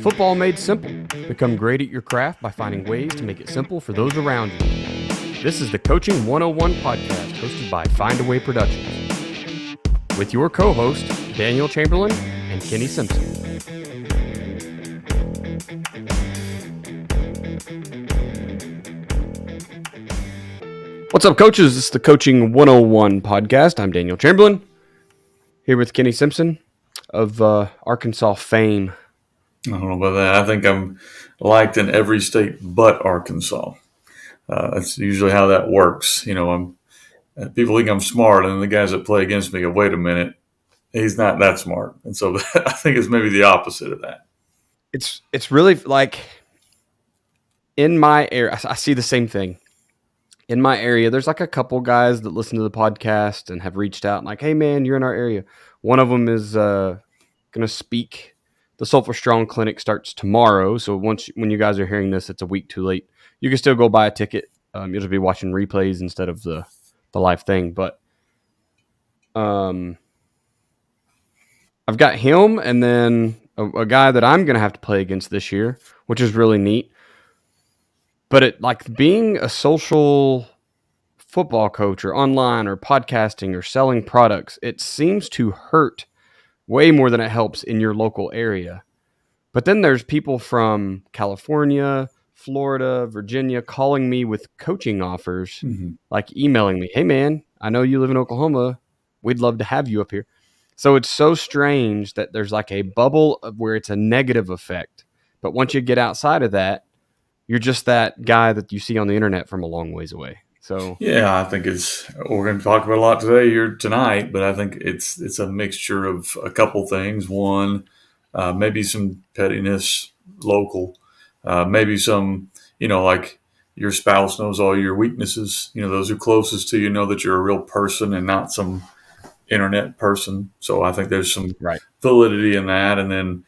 Football made simple. Become great at your craft by finding ways to make it simple for those around you. This is the Coaching 101 podcast hosted by Find a Way Productions with your co-host, Daniel Chamberlain and Kenny Simpson. What's up, coaches? This is the Coaching 101 podcast. I'm Daniel Chamberlain, here with Kenny Simpson of Arkansas fame. I don't know about that. I think I'm liked in every state but Arkansas. That's usually how that works. You know, people think I'm smart, and the guys that play against me go, "Wait a minute, he's not that smart." And so I think it's maybe the opposite of that. It's really like in my area, I see the same thing. In my area, there's like a couple guys that listen to the podcast and have reached out and like, "Hey man, you're in our area." One of them is going to speak. The Sulphur Strong Clinic starts tomorrow, so when you guys are hearing this, it's a week too late. You can still go buy a ticket. You'll just be watching replays instead of the live thing. But I've got him, and then a guy that I'm going to have to play against this year, which is really neat. But it like being a social football coach or online or podcasting or selling products, it seems to hurt way more than it helps in your local area. But then there's people from California, Florida, Virginia calling me with coaching offers, like emailing me, "Hey man, I know you live in Oklahoma. We'd love to have you up here." So it's so strange that there's like a bubble of where it's a negative effect. But once you get outside of that, you're just that guy that you see on the internet from a long ways away. So yeah, I think we're going to talk about a lot tonight, but I think it's a mixture of a couple things. One, maybe some pettiness local, maybe some, like your spouse knows all your weaknesses. Those who are closest to you know that you're a real person and not some internet person. So I think there's some validity in that. And then,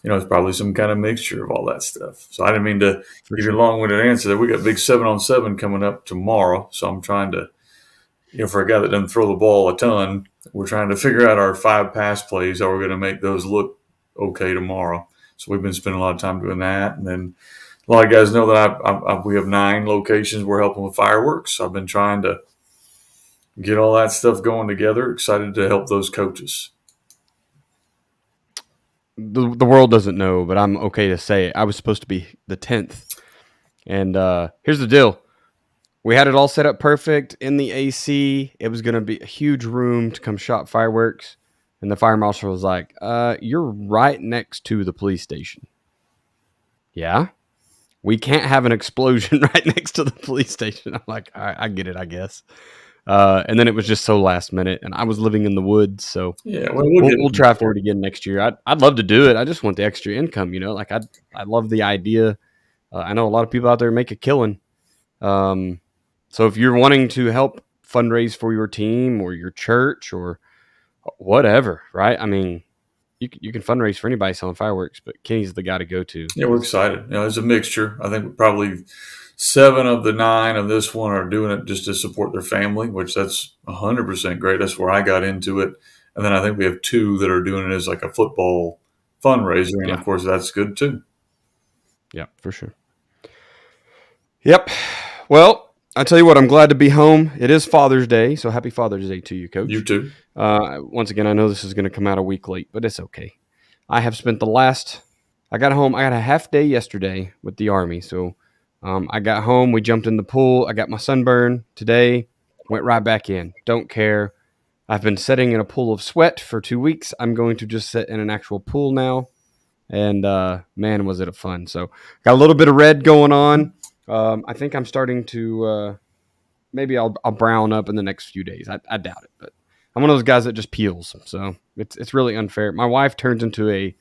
it's probably some kind of mixture of all that stuff. So I didn't mean to give you a long-winded answer there. We got big 7-on-7 coming up tomorrow. So I'm trying to, for a guy that doesn't throw the ball a ton, we're trying to figure out our 5 pass plays, how we're going to make those look okay tomorrow. So we've been spending a lot of time doing that. And then a lot of guys know that we have 9 locations we're helping with fireworks. So I've been trying to get all that stuff going together. Excited to help those coaches. The world doesn't know, but I'm okay to say it. I was supposed to be the 10th. And here's the deal. We had it all set up perfect in the AC. It was going to be a huge room to come shot fireworks. And the fire marshal was like, "You're right next to the police station." Yeah. We can't have an explosion right next to the police station. I'm like, all right, I get it, I guess. And then it was just so last minute, and I was living in the woods, so yeah, we'll try for it again next year. I'd love to do it. I just want the extra income, Like I love the idea. I know a lot of people out there make a killing. So if you're wanting to help fundraise for your team or your church or whatever, right? I mean, you can fundraise for anybody selling fireworks, but Kenny's the guy to go to. Yeah, we're excited. There's a mixture. I think probably 7 of the 9 of this one are doing it just to support their family, which that's 100% great. That's where I got into it. And then I think we have 2 that are doing it as like a football fundraiser. And of course, that's good too. Yeah, for sure. Yep. Well, I tell you what, I'm glad to be home. It is Father's Day, so happy Father's Day to you, Coach. You too. Once again, I know this is going to come out a week late, but it's okay. I have spent I got home, I got a half day yesterday with the Army, so I got home, we jumped in the pool, I got my sunburn today, went right back in. Don't care. I've been sitting in a pool of sweat for 2 weeks. I'm going to just sit in an actual pool now, and man, was it fun. So got a little bit of red going on. I think I'm starting to maybe I'll brown up in the next few days. I doubt it, but I'm one of those guys that just peels. So it's really unfair. My wife turns into a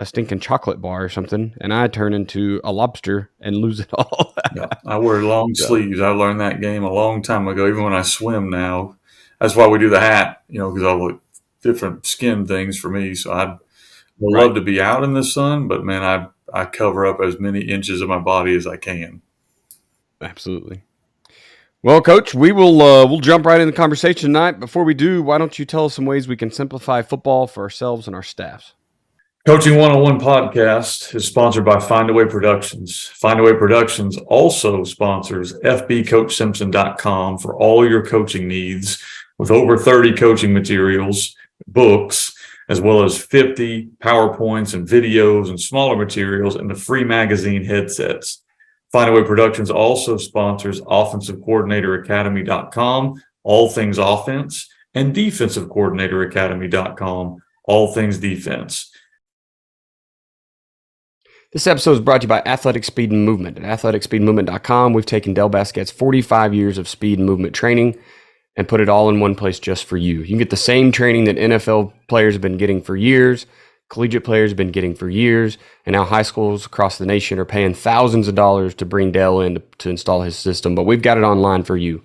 stinking chocolate bar or something, and I turn into a lobster and lose it all. Yeah, I wear long sleeves. I learned that game a long time ago. Even when I swim now, that's why we do the hat. Because all the different skin things for me. So I love to be out in the sun, but man, I cover up as many inches of my body as I can. Absolutely. Well, Coach, we'll jump right in the conversation tonight. Before we do, why don't you tell us some ways we can simplify football for ourselves and our staffs? Coaching 101 podcast is sponsored by Findaway Productions. Findaway Productions also sponsors fbcoachsimpson.com for all your coaching needs with over 30 coaching materials, books, as well as 50 PowerPoints and videos and smaller materials and the free magazine headsets. Findaway Productions also sponsors offensivecoordinatoracademy.com, all things offense, and defensivecoordinatoracademy.com, all things defense. This episode is brought to you by Athletic Speed and Movement. At athleticspeedmovement.com, we've taken Del Basquet's 45 years of speed and movement training and put it all in one place just for you. You can get the same training that NFL players have been getting for years, collegiate players have been getting for years, and now high schools across the nation are paying thousands of dollars to bring Del in to install his system, but we've got it online for you.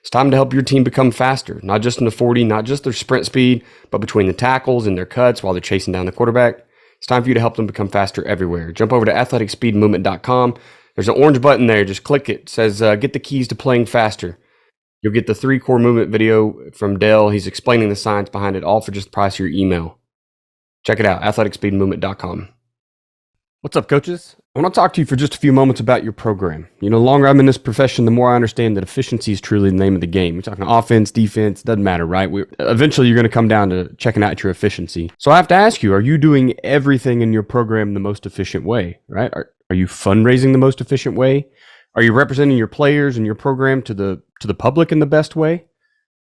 It's time to help your team become faster, not just in the 40, not just their sprint speed, but between the tackles and their cuts while they're chasing down the quarterback. It's time for you to help them become faster everywhere. Jump over to athleticspeedmovement.com. There's an orange button there. Just click it. It says, get the keys to playing faster. You'll get the 3 core movement video from Dell. He's explaining the science behind it, all for just the price of your email. Check it out, athleticspeedmovement.com. What's up, coaches? I want to talk to you for just a few moments about your program. You know, the longer I'm in this profession, the more I understand that efficiency is truly the name of the game. We're talking offense, defense, doesn't matter, right? Eventually, you're going to come down to checking out your efficiency. So I have to ask you, are you doing everything in your program the most efficient way, right? Are you fundraising the most efficient way? Are you representing your players and your program to the public in the best way?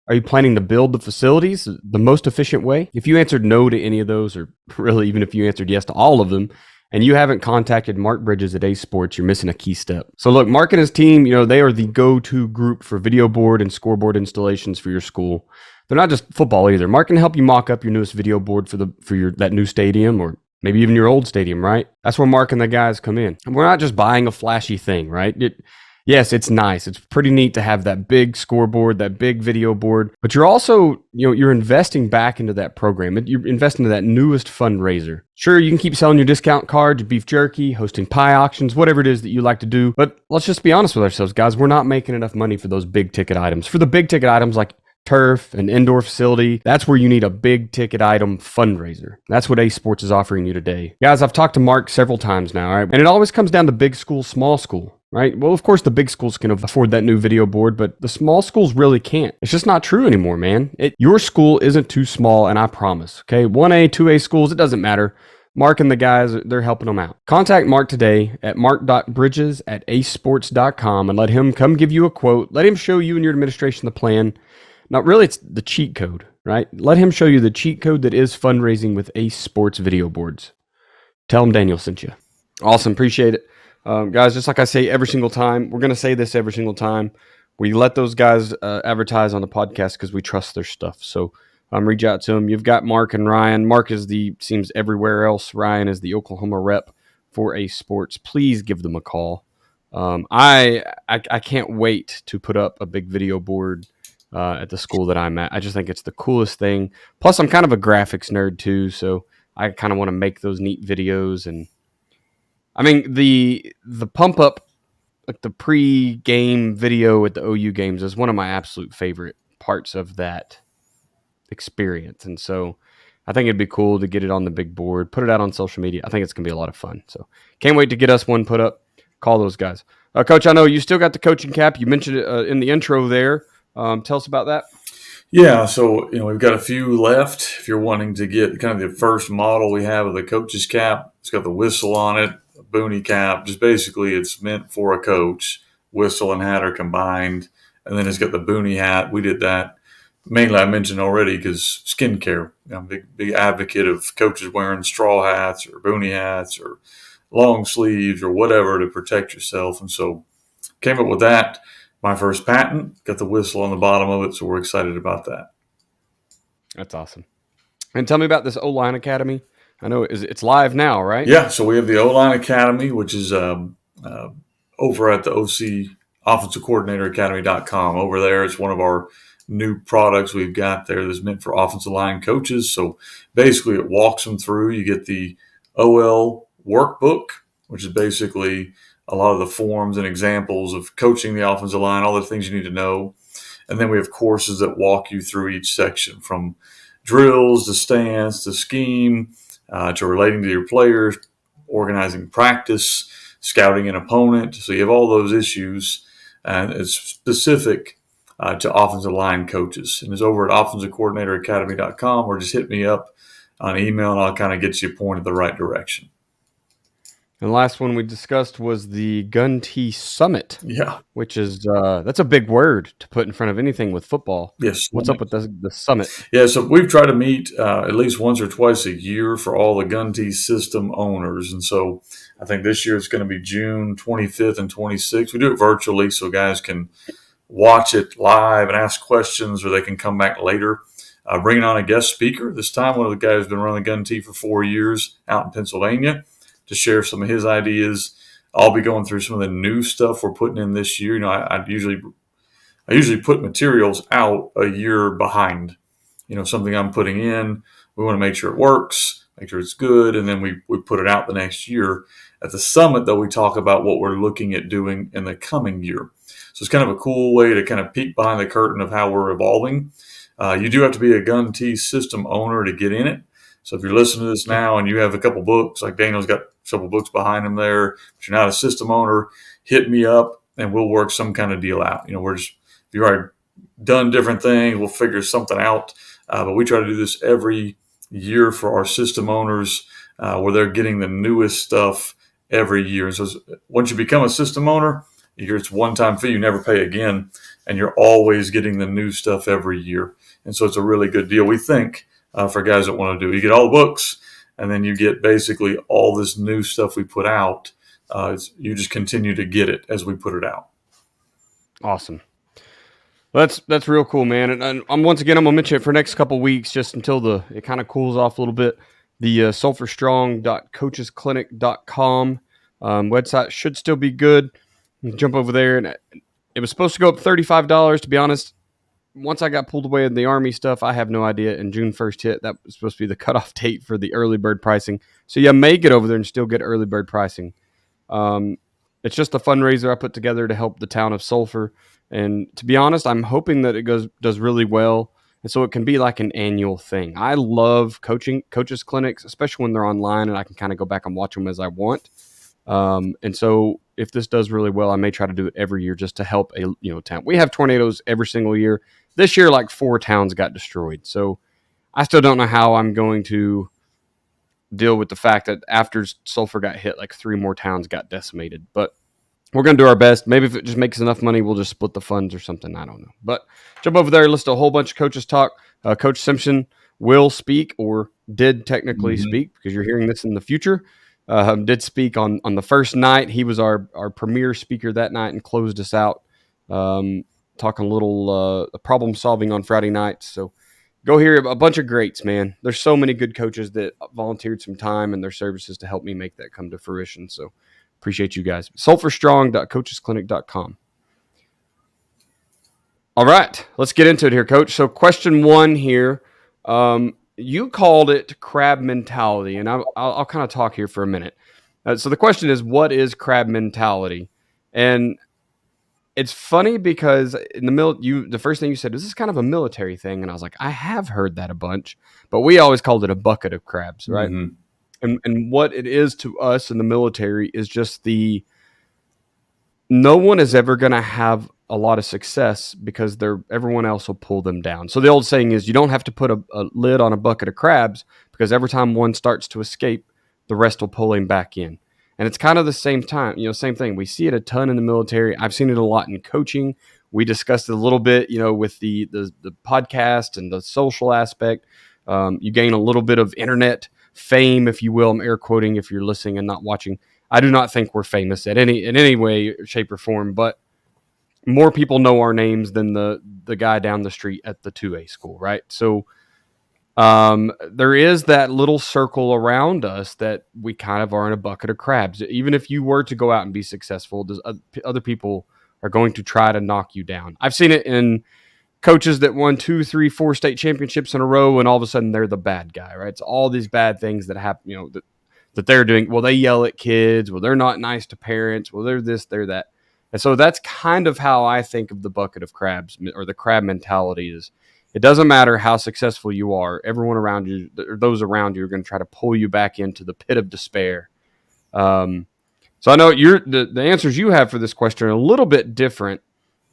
Are you planning to build the facilities the most efficient way? If you answered no to any of those, or really even if you answered yes to all of them, and you haven't contacted Mark Bridges at Ace Sports, you're missing a key step. So look, Mark and his team, they are the go-to group for video board and scoreboard installations for your school. They're not just football either. Mark can help you mock up your newest video board for that new stadium, or maybe even your old stadium, right? That's where Mark and the guys come in. And we're not just buying a flashy thing, right? Yes, it's nice. It's pretty neat to have that big scoreboard, that big video board, but you're also, you're investing back into that program. You're investing into that newest fundraiser. Sure, you can keep selling your discount cards, your beef jerky, hosting pie auctions, whatever it is that you like to do. But let's just be honest with ourselves, guys. We're not making enough money for those big ticket items. For the big ticket items like turf, an indoor facility, that's where you need a big ticket item fundraiser. That's what Ace Sports is offering you today. Guys, I've talked to Mark several times now, all right? And it always comes down to big school, small school. Right? Well, of course, the big schools can afford that new video board, but the small schools really can't. It's just not true anymore, man. Your school isn't too small, and I promise. Okay, 1A, 2A schools, it doesn't matter. Mark and the guys, they're helping them out. Contact Mark today at mark.bridges@acesports.com and let him come give you a quote. Let him show you and your administration the plan. Now, really, it's the cheat code, right? Let him show you the cheat code that is fundraising with Ace Sports video boards. Tell him Daniel sent you. Awesome, appreciate it. Guys, just like I say every single time, we're going to say this every single time. We let those guys advertise on the podcast because we trust their stuff. So reach out to them. You've got Mark and Ryan. Mark seems everywhere else. Ryan is the Oklahoma rep for Ace Sports. Please give them a call. I can't wait to put up a big video board at the school that I'm at. I just think it's the coolest thing. Plus, I'm kind of a graphics nerd too, so I kind of want to make those neat videos. And I mean, the pump up, like the pre-game video at the OU games, is one of my absolute favorite parts of that experience. And so I think it'd be cool to get it on the big board, put it out on social media. I think it's going to be a lot of fun. So can't wait to get us one put up. Call those guys. Coach, I know you still got the coaching cap. You mentioned it in the intro there. Tell us about that. Yeah, so we've got a few left. If you're wanting to get kind of the first model we have of the coach's cap, it's got the whistle on it, a boonie cap. Just basically, it's meant for a coach. Whistle and hat are combined, and then it's got the boonie hat. We did that mainly. I mentioned already because skincare. I'm a big advocate of coaches wearing straw hats or boonie hats or long sleeves or whatever to protect yourself, and so came up with that. My first patent, got the whistle on the bottom of it, so we're excited about that. That's awesome. And tell me about this O-Line Academy. I know it's live now, right? Yeah, so we have the O-Line Academy, which is over at the OC Offensive Coordinator Academy.com. Over there, it's one of our new products we've got there that's meant for offensive line coaches. So basically, it walks them through. You get the OL workbook, which is basically a lot of the forms and examples of coaching the offensive line, all the things you need to know. And then we have courses that walk you through each section, from drills to stance to scheme, to relating to your players, organizing practice, scouting an opponent. So you have all those issues, and it's specific to offensive line coaches. And it's over at offensivecoordinatoracademy.com, or just hit me up on email and I'll kind of get you pointed the right direction. And the last one we discussed was the Gun T Summit. Yeah. Which is, that's a big word to put in front of anything with football. Yes. What's up with the summit? Yeah, so we've tried to meet at least once or twice a year for all the Gun T system owners. And so I think this year it's going to be June 25th and 26th. We do it virtually so guys can watch it live and ask questions, or they can come back later. Bringing on a guest speaker. This time, one of the guys who's been running Gun T for 4 years out in Pennsylvania to share some of his ideas. I'll be going through some of the new stuff we're putting in this year. You know, I usually put materials out a year behind. You know, something I'm putting in, we want to make sure it works, make sure it's good, and then we put it out the next year. At the summit, though, we talk about what we're looking at doing in the coming year. So it's kind of a cool way to kind of peek behind the curtain of how we're evolving. You do have to be a Gun T system owner to get in it. So if you're listening to this now and you have a couple books, like Daniel's got a couple books behind him there, but you're not a system owner, hit me up and we'll work some kind of deal out. You know, if you've already done different things, we'll figure something out. But we try to do this every year for our system owners, where they're getting the newest stuff every year. So once you become a system owner, it's one-time fee, you never pay again, and you're always getting the new stuff every year. And so it's a really good deal, we think, for guys that want to do it. You get all the books, and then you get basically all this new stuff we put out. You just continue to get it as we put it out. Awesome. Well, that's real cool, man. And I'm once again, I'm gonna mention it for the next couple weeks, just until it kind of cools off a little bit. The sulfurstrong.coachesclinic.com website should still be good. You can jump over there, and it was supposed to go up $35. To be honest, once I got pulled away in the Army stuff, I have no idea. And June 1st hit, that was supposed to be the cutoff date for the early bird pricing. So you may get over there and still get early bird pricing. It's just a fundraiser I put together to help the town of Sulphur. And to be honest, I'm hoping that it does really well. And so it can be like an annual thing. I love coaches clinics, especially when they're online and I can kind of go back and watch them as I want. And so if this does really well, I may try to do it every year just to help a town. We have tornadoes every single year. This year, like 4 towns got destroyed. So I still don't know how I'm going to deal with the fact that after Sulphur got hit, like 3 more towns got decimated. But we're going to do our best. Maybe if it just makes enough money, we'll just split the funds or something. I don't know. But jump over there, listen to a whole bunch of coaches talk. Coach Simpson will speak, or did technically speak, because you're hearing this in the future. Did speak on the first night. He was our premier speaker that night and closed us out, talking a little problem solving on Friday nights. So go hear a bunch of greats, man. There's so many good coaches that volunteered some time and their services to help me make that come to fruition. So appreciate you guys. sulfurstrong.coachesclinic.com. All right, let's get into it here, Coach. So question 1 here. You called it crab mentality, and I'll kind of talk here for a minute. So the question is, what is crab mentality? And it's funny because in the first thing you said, this is kind of a military thing, and I was like, I have heard that a bunch, but we always called it a bucket of crabs, right? And what it is to us in the military is just no one is ever going to have a lot of success because everyone else will pull them down. So the old saying is, you don't have to put a lid on a bucket of crabs, because every time one starts to escape, the rest will pull him back in. And it's kind of the same same thing. We see it a ton in the military. I've seen it a lot in coaching. We discussed it a little bit, with the podcast and the social aspect. You gain a little bit of internet fame, if you will. I'm air quoting if you're listening and not watching. I do not think we're famous in any way, shape, or form, but more people know our names than the guy down the street at the 2A school, right? So there is that little circle around us that we kind of are in a bucket of crabs. Even if you were to go out and be successful, other people are going to try to knock you down. I've seen it in coaches that won 2, 3, 4 state championships in a row, and all of a sudden they're the bad guy, right? It's all these bad things that happen, that they're doing. Well, they yell at kids. Well, they're not nice to parents. Well, they're this, they're that. And so that's kind of how I think of the bucket of crabs, or the crab mentality is. It doesn't matter how successful you are. Everyone around you, or those around you, are going to try to pull you back into the pit of despair. So I know the answers you have for this question are a little bit different,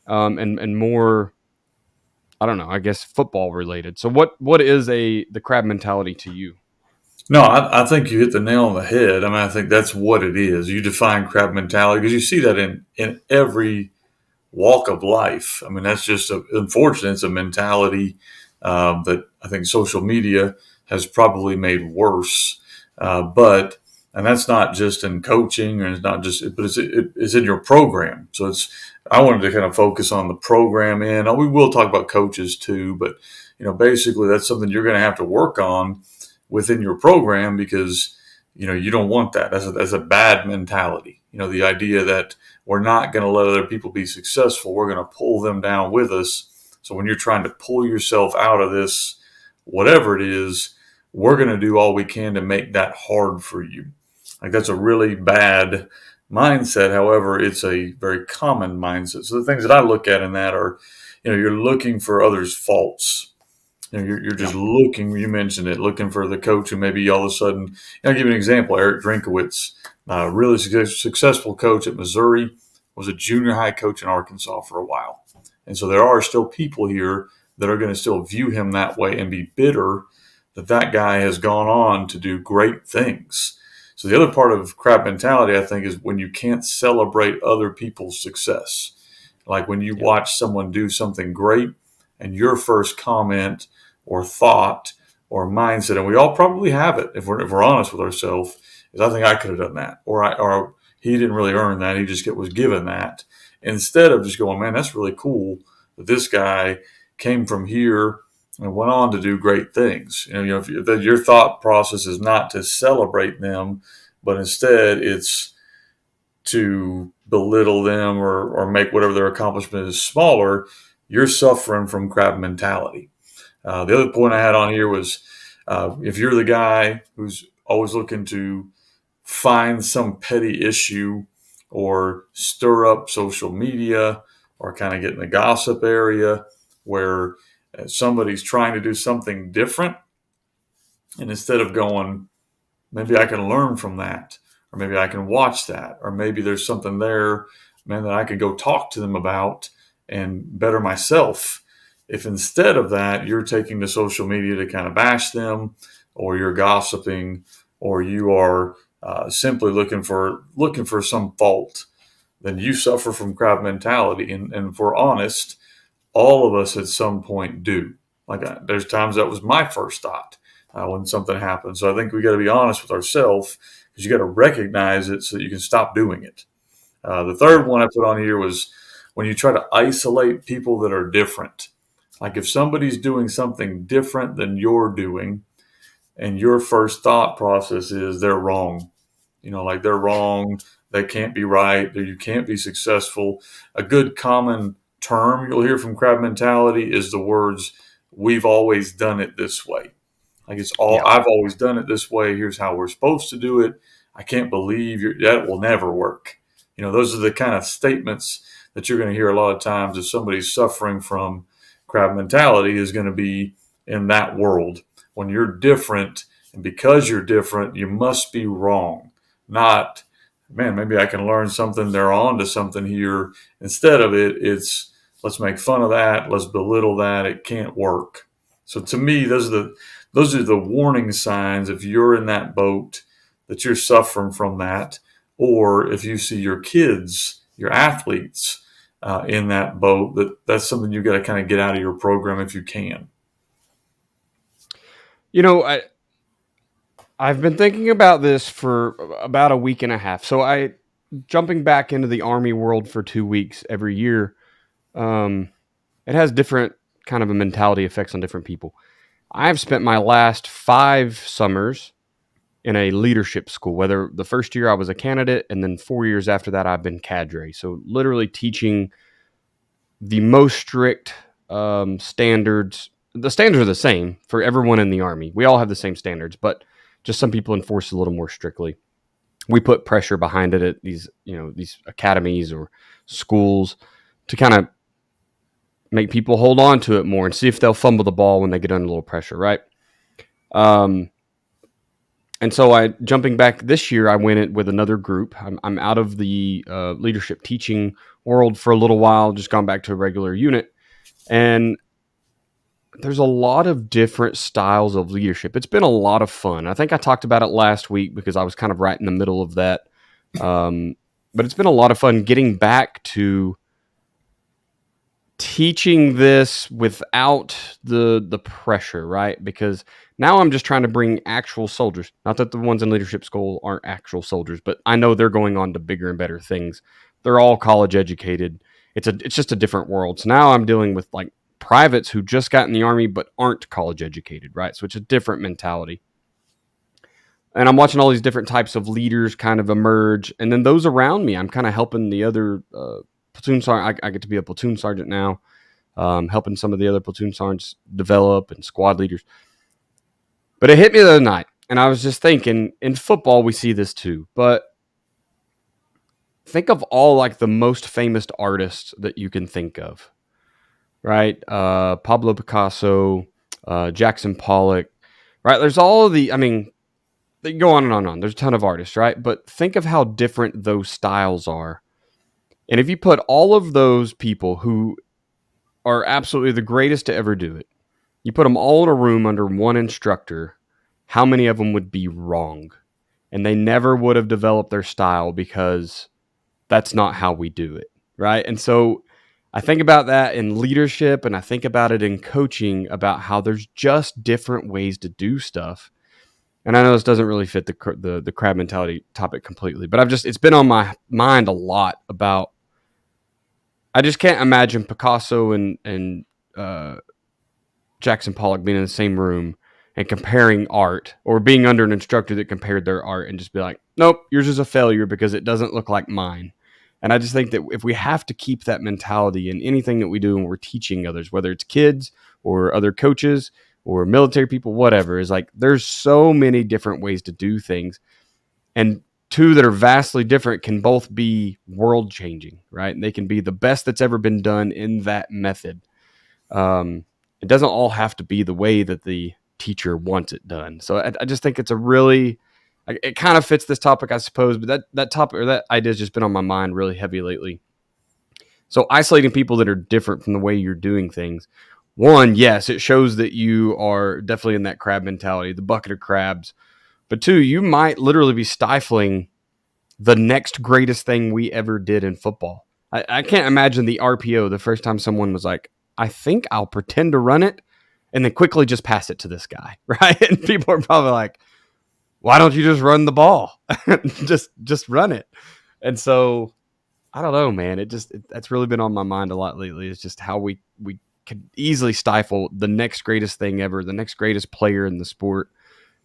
and more, I don't know, I guess football related. So what is the crab mentality to you? No, I think you hit the nail on the head. I mean, I think that's what it is. You define crab mentality because you see that in every walk of life. I mean, that's just unfortunate. It's a mentality that I think social media has probably made worse. But and that's not just in coaching, and it's not just, but it's in your program. So I wanted to kind of focus on the program end. We will talk about coaches too, but basically that's something you're going to have to work on within your program because you don't want that. That's a bad mentality. The idea that we're not going to let other people be successful. We're going to pull them down with us. So when you're trying to pull yourself out of this, whatever it is, we're going to do all we can to make that hard for you. Like that's a really bad mindset. However, it's a very common mindset. So the things that I look at in that are, you're looking for others' faults. You're Yeah. just looking. You mentioned it, looking for the coach who maybe all of a sudden. I'll give you an example. Eric Drinkowitz, really successful coach at Missouri, was a junior high coach in Arkansas for a while, and so there are still people here that are going to still view him that way and be bitter that guy has gone on to do great things. So the other part of crab mentality, I think, is when you can't celebrate other people's success. Like when you Yeah. watch someone do something great and your first comment or thought or mindset, and we all probably have it if we're honest with ourselves, is I think I could have done that, or he didn't really earn that, he just was given that. Instead of just going, man, that's really cool that this guy came from here and went on to do great things. If your thought process is not to celebrate them, but instead it's to belittle them or make whatever their accomplishment is smaller, you're suffering from crab mentality. The other point I had on here was if you're the guy who's always looking to find some petty issue or stir up social media or kind of get in the gossip area where somebody's trying to do something different, and instead of going, maybe I can learn from that, or maybe I can watch that, or maybe there's something there, man, that I could go talk to them about and better myself. If instead of that, you're taking to social media to kind of bash them, or you're gossiping, or you are simply looking for some fault, then you suffer from crab mentality. And if we're honest, all of us at some point do. There's times that was my first thought when something happens. So I think we got to be honest with ourselves because you got to recognize it so that you can stop doing it. The third one I put on here was when you try to isolate people that are different. Like if somebody's doing something different than you're doing, and your first thought process is they're wrong. Like they're wrong. They can't be right. You can't be successful. A good common term you'll hear from crab mentality is the words, we've always done it this way. Like Yeah. I've always done it this way. Here's how we're supposed to do it. I can't believe that will never work. Those are the kind of statements that you're going to hear a lot of times if somebody's suffering from crab mentality is going to be in that world. When you're different, and because you're different, you must be wrong. Not, man, maybe I can learn something. They're on to something here. Instead of it's let's make fun of that. Let's belittle that. It can't work. So to me, those are the warning signs if you're in that boat that you're suffering from that, or if you see your kids, your athletes in that boat, that's something you've got to kind of get out of your program if you can. You know, I've been thinking about this for about a week and a half. So jumping back into the Army world for 2 weeks every year, um, it has different kind of a mentality effects on different people. I've spent my last 5 summers in a leadership school, whether the first year I was a candidate and then 4 years after that I've been cadre. So literally teaching the most strict standards. The standards are the same for everyone in the Army. We all have the same standards, but Just some people enforce it a little more strictly. We put pressure behind it at these academies or schools to kind of make people hold on to it more and see if they'll fumble the ball when they get under a little pressure, right? Um, and so jumping back this year, I went it with another group. I'm out of the leadership teaching world for a little while, just gone back to a regular unit. And there's a lot of different styles of leadership. It's been a lot of fun. I think I talked about it last week because I was kind of right in the middle of that. But it's been a lot of fun getting back to teaching this without the pressure, right? Because now I'm just trying to bring actual soldiers. Not that the ones in leadership school aren't actual soldiers, but I know they're going on to bigger and better things. They're all college educated. It's just a different world. So now I'm dealing with like privates who just got in the Army but aren't college educated, right? So it's a different mentality. And I'm watching all these different types of leaders kind of emerge, and then those around me, I'm kind of helping the other platoon sergeant. I get to be a platoon sergeant now, helping some of the other platoon sergeants develop and squad leaders. But it hit me the other night, and I was just thinking, in football we see this too, but think of all like the most famous artists that you can think of, right? Pablo Picasso, Jackson Pollock, right? There's all of the, I mean, they go on and on and on. There's a ton of artists, right? But think of how different those styles are. And if you put all of those people who are absolutely the greatest to ever do it, you put them all in a room under one instructor, how many of them would be wrong? And they never would have developed their style because that's not how we do it, right? And so I think about that in leadership, and I think about it in coaching, about how there's just different ways to do stuff. And I know this doesn't really fit the crab mentality topic completely, but it's been on my mind a lot about, I just can't imagine Picasso and Jackson Pollock being in the same room and comparing art, or being under an instructor that compared their art and just be like, nope, yours is a failure because it doesn't look like mine. And I just think that if we have to keep that mentality in anything that we do when we're teaching others, whether it's kids or other coaches or military people, whatever, is like there's so many different ways to do things. And two that are vastly different can both be world changing, right? And they can be the best that's ever been done in that method. It doesn't all have to be the way that the teacher wants it done. So I just think it's a really, it kind of fits this topic, I suppose, but that topic or that idea has just been on my mind really heavy lately. So isolating people that are different from the way you're doing things. One, yes, it shows that you are definitely in that crab mentality, the bucket of crabs. But two, you might literally be stifling the next greatest thing we ever did in football. I can't imagine the RPO the first time someone was like, I think I'll pretend to run it and then quickly just pass it to this guy, right? And people are probably like, why don't you just run the ball? just run it. And so I don't know, man. That's really been on my mind a lot lately. It's just how we could easily stifle the next greatest thing ever, the next greatest player in the sport,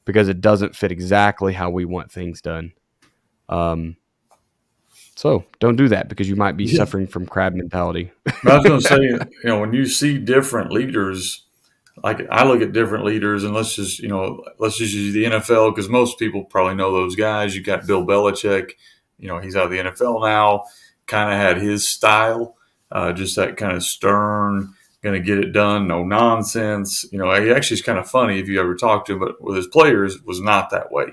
because it doesn't fit exactly how we want things done. So don't do that because you might be suffering from crab mentality. I was going to say, when you see different leaders, like I look at different leaders, and let's just use the NFL because most people probably know those guys. You got Bill Belichick, he's out of the NFL now. Kind of had his style, just that kind of stern, going to get it done, no nonsense. He actually is kind of funny if you ever talk to him, but with his players was not that way.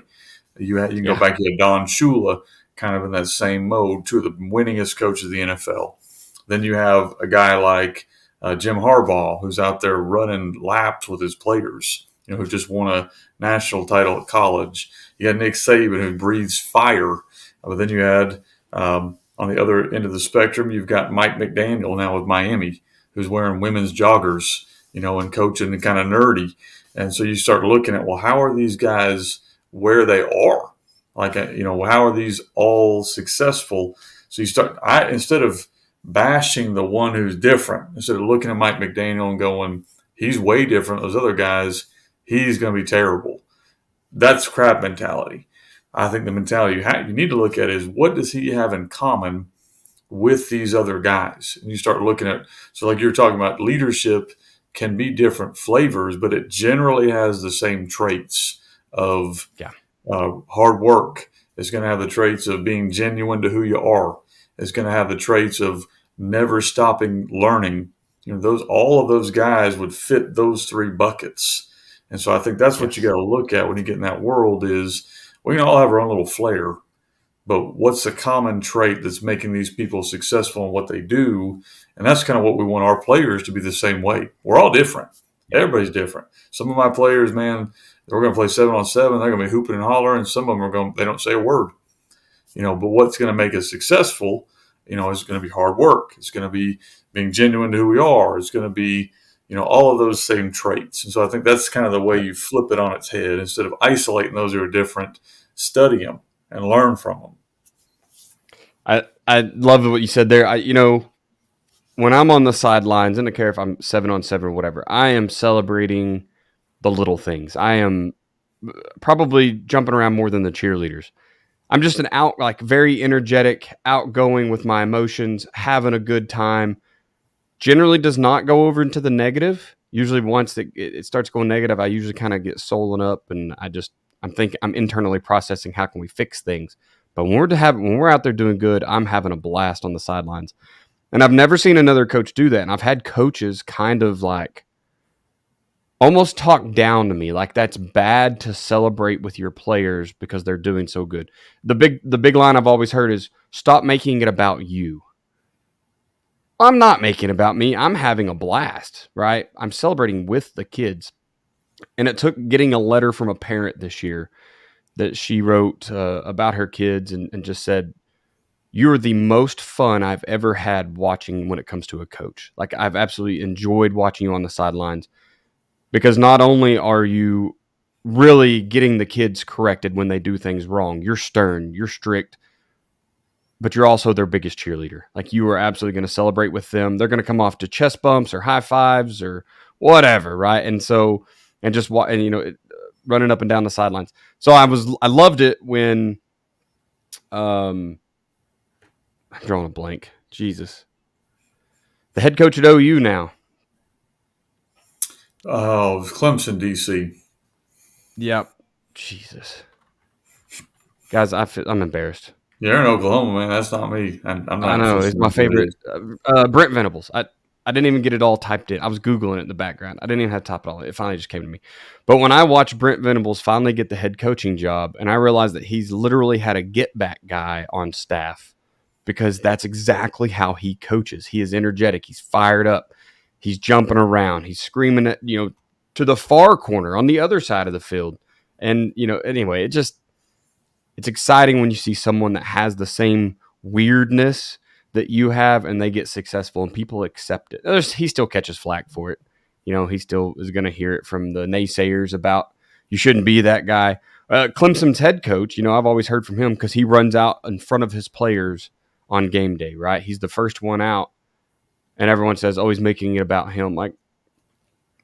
You can go back to Don Shula, kind of in that same mode, two of the winningest coaches of the NFL. Then you have a guy like Jim Harbaugh, who's out there running laps with his players, who just won a national title at college. You had Nick Saban, who breathes fire. But then you had, on the other end of the spectrum, you've got Mike McDaniel now with Miami, who's wearing women's joggers, and coaching and kind of nerdy. And so you start looking at, well, how are these guys where they are? Like, how are these all successful? So instead of bashing the one who's different, instead of looking at Mike McDaniel and going, he's way different than those other guys, he's going to be terrible. That's crab mentality. I think the mentality you need to look at is, what does he have in common with these other guys? And you start looking at, so like you're talking about, leadership can be different flavors, but it generally has the same traits of Yeah. hard work. It's going to have the traits of being genuine to who you are. It's going to have the traits of never stopping learning. Those all of those guys would fit those three buckets. And so I think that's what you Yes. got to look at when you get in that world is we can all have our own little flair, but what's the common trait that's making these people successful in what they do? And that's kind of what we want our players to be the same way. We're all different. Yeah. Everybody's different. Some of my players, man, we're going to play 7-on-7. They're going to be hooping and hollering. Some of them they don't say a word. But what's going to make us successful, is going to be hard work. It's going to be being genuine to who we are. It's going to be, all of those same traits. And so I think that's kind of the way you flip it on its head. Instead of isolating those who are different, study them and learn from them. I love what you said there. When I'm on the sidelines, I don't care if I'm 7-on-7 or whatever, I am celebrating the little things. I am probably jumping around more than the cheerleaders. I'm just very energetic, outgoing with my emotions, having a good time. Generally does not go over into the negative. Usually once it starts going negative, I usually kind of get swollen up and I'm internally processing how can we fix things. But when we're out there doing good, I'm having a blast on the sidelines. And I've never seen another coach do that. And I've had coaches kind of like almost talk down to me, like that's bad to celebrate with your players because they're doing so good. The big line I've always heard is stop making it about you. I'm not making it about me. I'm having a blast, right? I'm celebrating with the kids. And it took getting a letter from a parent this year that she wrote about her kids and just said, you're the most fun I've ever had watching when it comes to a coach. Like, I've absolutely enjoyed watching you on the sidelines because not only are you really getting the kids corrected when they do things wrong, you're stern, you're strict, but you're also their biggest cheerleader. Like, you are absolutely going to celebrate with them. They're going to come off to chest bumps or high fives or whatever, right? And so, and just running up and down the sidelines. So I loved it when, I'm drawing a blank. Jesus, the head coach at OU now. Oh, Clemson, DC. Yep. Jesus, guys, I'm embarrassed. You're in Oklahoma, man. That's not me. I'm I not know it's my officially who it favorite. is. Brent Venables. I didn't even get it all typed in. I was googling it in the background. I didn't even have to type it all. It finally just came to me. But when I watched Brent Venables finally get the head coaching job, and I realized that he's literally had a get back guy on staff because that's exactly how he coaches. He is energetic. He's fired up. He's jumping around. He's screaming at to the far corner on the other side of the field. And anyway, it's exciting when you see someone that has the same weirdness that you have and they get successful and people accept it. He still catches flack for it. He still is going to hear it from the naysayers about you shouldn't be that guy. Clemson's head coach, I've always heard from him because he runs out in front of his players on game day, right? He's the first one out and everyone says, oh, he's making it about him. Like,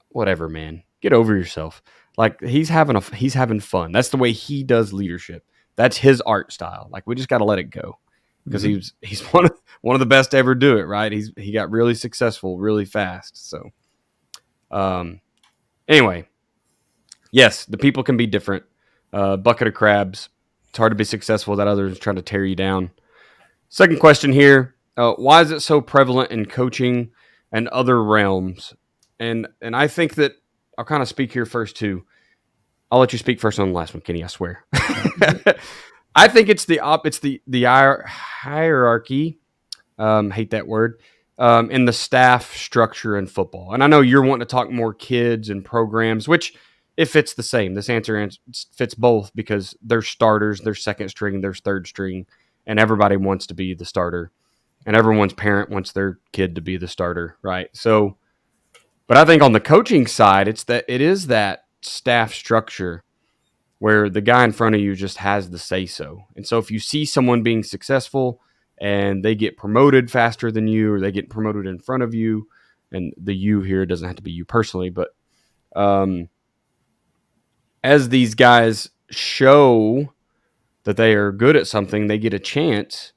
whatever, man. Get over yourself. Like, he's having fun. That's the way he does leadership. That's his art style. Like, we just got to let it go because Mm-hmm. he's one of the best to ever do it. Right? He got really successful really fast. So, anyway, yes, the people can be different. Bucket of crabs. It's hard to be successful without others trying to tear you down. Second question here: why is it so prevalent in coaching and other realms? And I think that I'll kind of speak here first too. I'll let you speak first on the last one, Kenny. I swear. I think it's the hierarchy. Hate that word. In the staff structure in football, and I know you're wanting to talk more kids and programs, which it fits the same. This answer fits both because they're starters, they're second string, they're third string, and everybody wants to be the starter, and everyone's parent wants their kid to be the starter, right? So, but I think on the coaching side, it is that staff structure where the guy in front of you just has the say so. And so if you see someone being successful and they get promoted faster than you or they get promoted in front of you, and the you here doesn't have to be you personally, but as these guys show that they are good at something, they get a chance.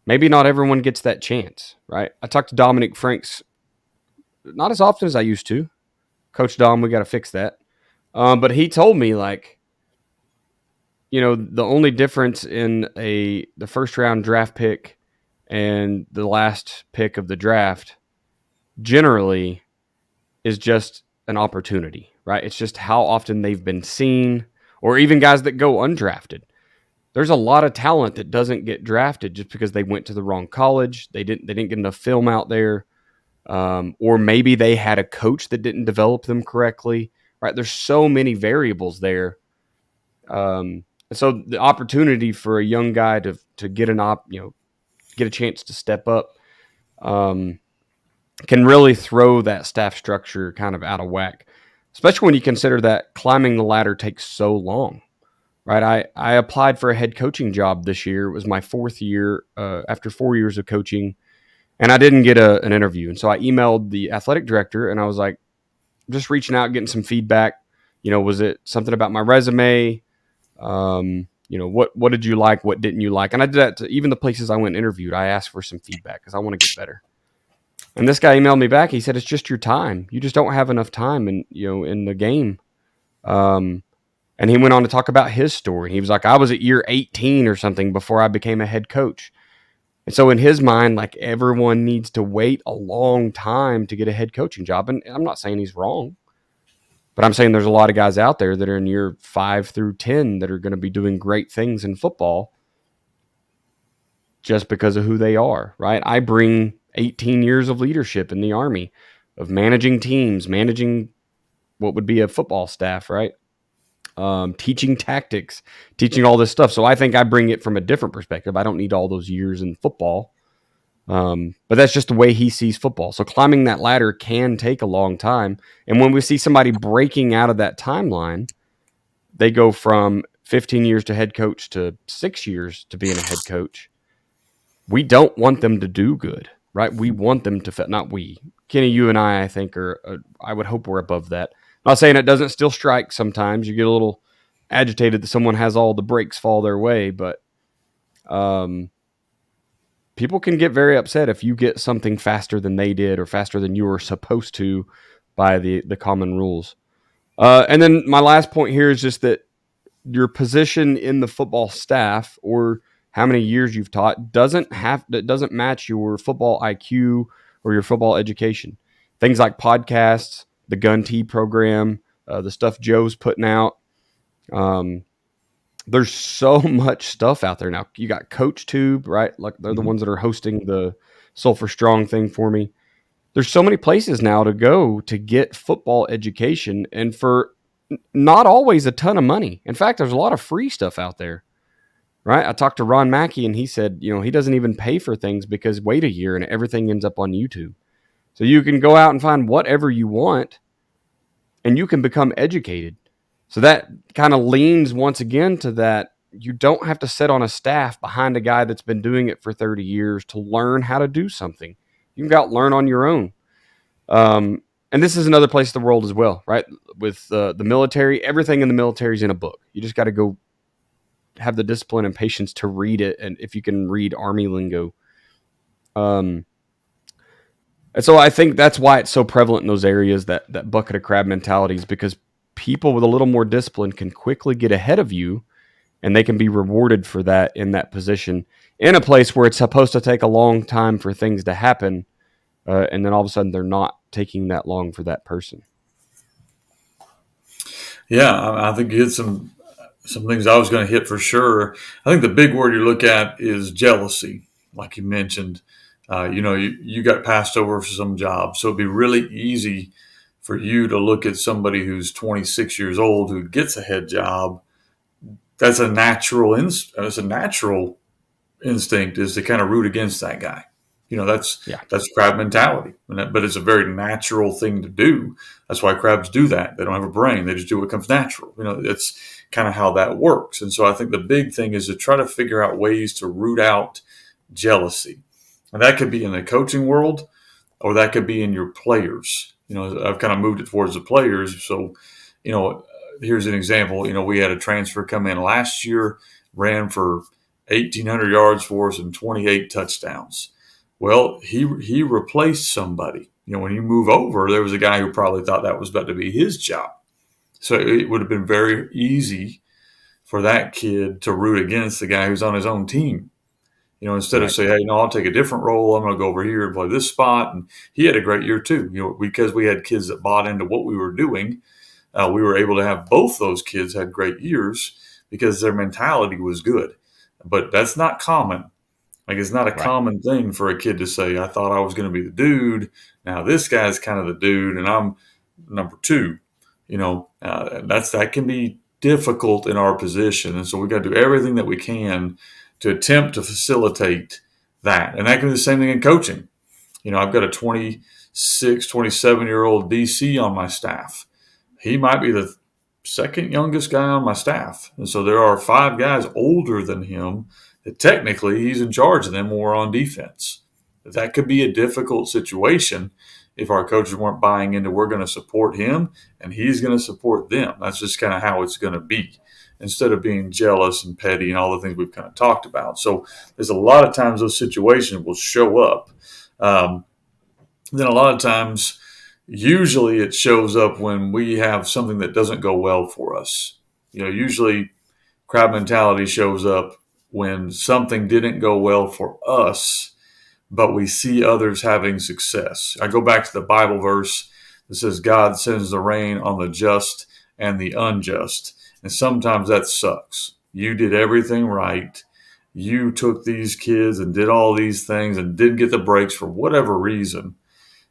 Maybe not everyone gets that chance, right? I talked to Dominic Franks not as often as I used to. Coach Dom, we got to fix that. But he told me, like, the only difference in the first round draft pick and the last pick of the draft generally is just an opportunity, right? It's just how often they've been seen, or even guys that go undrafted. There's a lot of talent that doesn't get drafted just because they went to the wrong college. They didn't get enough film out there, or maybe they had a coach that didn't develop them correctly. Right? There's so many variables there. So the opportunity for a young guy to get get a chance to step up, can really throw that staff structure kind of out of whack, especially when you consider that climbing the ladder takes so long. Right? I applied for a head coaching job this year. It was my fourth year after 4 years of coaching, and I didn't get an interview. And so I emailed the athletic director, and I was like, just reaching out, getting some feedback. Was it something about my resume? What did you like? What didn't you like? And I did that to even the places I went and interviewed. I asked for some feedback because I want to get better. And this guy emailed me back. He said, "It's just your time. You just don't have enough time in the game." And he went on to talk about his story. He was like, "I was at year 18 or something before I became a head coach." And so in his mind, like, everyone needs to wait a long time to get a head coaching job. And I'm not saying he's wrong, but I'm saying there's a lot of guys out there that are in year 5 through 10 that are going to be doing great things in football just because of who they are, right? I bring 18 years of leadership in the Army, of managing teams, managing what would be a football staff, right? Teaching tactics, teaching all this stuff. So I think I bring it from a different perspective. I don't need all those years in football. But that's just the way he sees football. So climbing that ladder can take a long time. And when we see somebody breaking out of that timeline, they go from 15 years to head coach to 6 years to being a head coach. We don't want them to do good, right? We want them to, not we. Kenny, you and I think, I would hope we're above that. I'm not saying it doesn't still strike sometimes. You get a little agitated that someone has all the breaks fall their way, but people can get very upset if you get something faster than they did or faster than you were supposed to by the common rules. And then my last point here is just that your position in the football staff or how many years you've taught doesn't match your football IQ or your football education. Things like podcasts, the Gun T program, the stuff Joe's putting out. There's so much stuff out there now. You got CoachTube, right? Like they're the ones that are hosting the Sulphur Strong thing for me. There's so many places now to go to get football education, and for not always a ton of money. In fact, there's a lot of free stuff out there, right? I talked to Ron Mackey, and he said, he doesn't even pay for things because wait a year and everything ends up on YouTube. So you can go out and find whatever you want, and you can become educated. So that kind of leans once again to that you don't have to sit on a staff behind a guy that's been doing it for 30 years to learn how to do something. You can go out and learn on your own. And this is another place in the world as well, right? With the military, everything in the military is in a book. You just got to go have the discipline and patience to read it, and if you can read Army lingo. And so I think that's why it's so prevalent in those areas, that bucket of crab mentality, is because people with a little more discipline can quickly get ahead of you, and they can be rewarded for that in that position in a place where it's supposed to take a long time for things to happen. And then all of a sudden they're not taking that long for that person. Yeah, I think you hit some things I was going to hit for sure. I think the big word you look at is jealousy, like you mentioned. You got passed over for some job, so it'd be really easy for you to look at somebody who's 26 years old who gets a head job. That's a natural instinct is to kind of root against that guy. That's crab mentality, but it's a very natural thing to do. That's why crabs do that. They don't have a brain; they just do what comes natural. It's kind of how that works. And so I think the big thing is to try to figure out ways to root out jealousy, and that could be in the coaching world, or that could be in your players. I've kind of moved it towards the players. So, here's an example. We had a transfer come in last year, ran for 1,800 yards for us and 28 touchdowns. Well, he replaced somebody. When you move over, there was a guy who probably thought that was about to be his job. So it would have been very easy for that kid to root against the guy who's on his own team. Instead of Right. say, hey, no, I'll take a different role. I'm going to go over here and play this spot. And he had a great year too, because we had kids that bought into what we were doing. We were able to have both those kids had great years because their mentality was good. But that's not common. Like, it's not a Right. common thing for a kid to say, I thought I was going to be the dude. Now this guy's kind of the dude and I'm number two. That can be difficult in our position. And so we got to do everything that we can to attempt to facilitate that. And that can be the same thing in coaching. I've got a 26, 27-year-old DC on my staff. He might be the second youngest guy on my staff. And so there are 5 guys older than him that technically he's in charge of them when we're on defense. That could be a difficult situation if our coaches weren't buying into we're going to support him and he's going to support them. That's just kind of how it's going to be, instead of being jealous and petty and all the things we've kind of talked about. So there's a lot of times those situations will show up. Then a lot of times, usually it shows up when we have something that doesn't go well for us. Usually crowd mentality shows up when something didn't go well for us, but we see others having success. I go back to the Bible verse that says God sends the rain on the just and the unjust. And sometimes that sucks. You did everything right. You took these kids and did all these things and didn't get the breaks for whatever reason.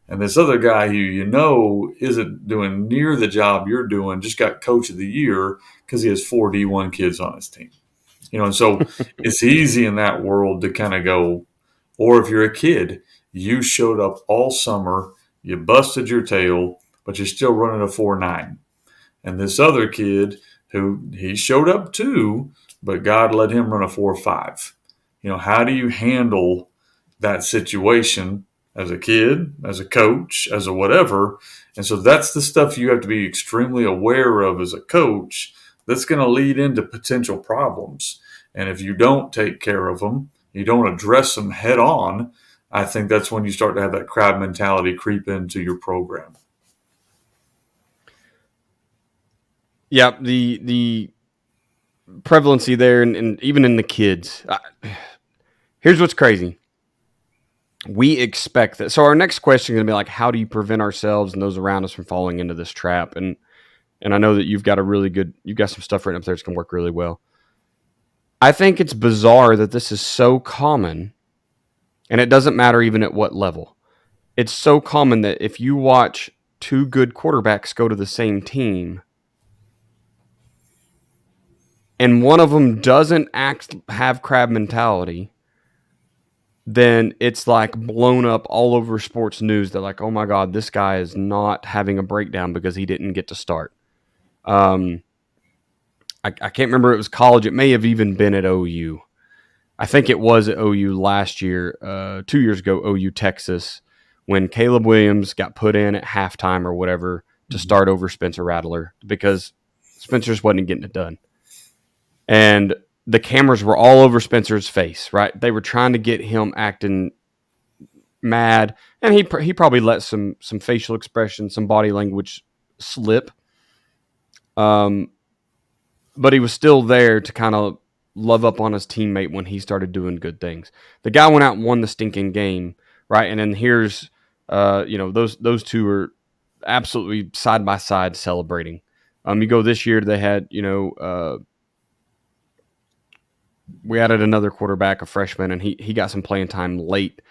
And this other guy who isn't doing near the job you're doing just got coach of the year because he has 4 D1 kids on his team. And so it's easy in that world to kind of go, or if you're a kid, you showed up all summer, you busted your tail, but you're still running a 4.9. And this other kid who he showed up too, but God let him run a 4.5. How do you handle that situation as a kid, as a coach, as a whatever? And so that's the stuff you have to be extremely aware of as a coach that's going to lead into potential problems. And if you don't take care of them, you don't address them head on, I think that's when you start to have that crowd mentality creep into your program. Yeah, the prevalency there, and even in the kids. Here's what's crazy. We expect that. So our next question is going to be like, how do you prevent ourselves and those around us from falling into this trap? And I know that you've got some stuff written up there that's going to work really well. I think it's bizarre that this is so common, and it doesn't matter even at what level. It's so common that if you watch 2 good quarterbacks go to the same team, and one of them doesn't have crab mentality, then it's like blown up all over sports news. They're like, oh my God, this guy is not having a breakdown because he didn't get to start. I can't remember if it was college. It may have even been at OU. I think it was at OU last year, 2 years ago, OU Texas, when Caleb Williams got put in at halftime or whatever to start over Spencer Rattler because Spencer just wasn't getting it done. And the cameras were all over Spencer's face, right? They were trying to get him acting mad, and he probably let some facial expression, some body language slip. But he was still there to kind of love up on his teammate when he started doing good things. The guy went out and won the stinking game, right? And then here's, those two are absolutely side by side celebrating. You go this year, they had, we added another quarterback, a freshman, and he got some playing time late.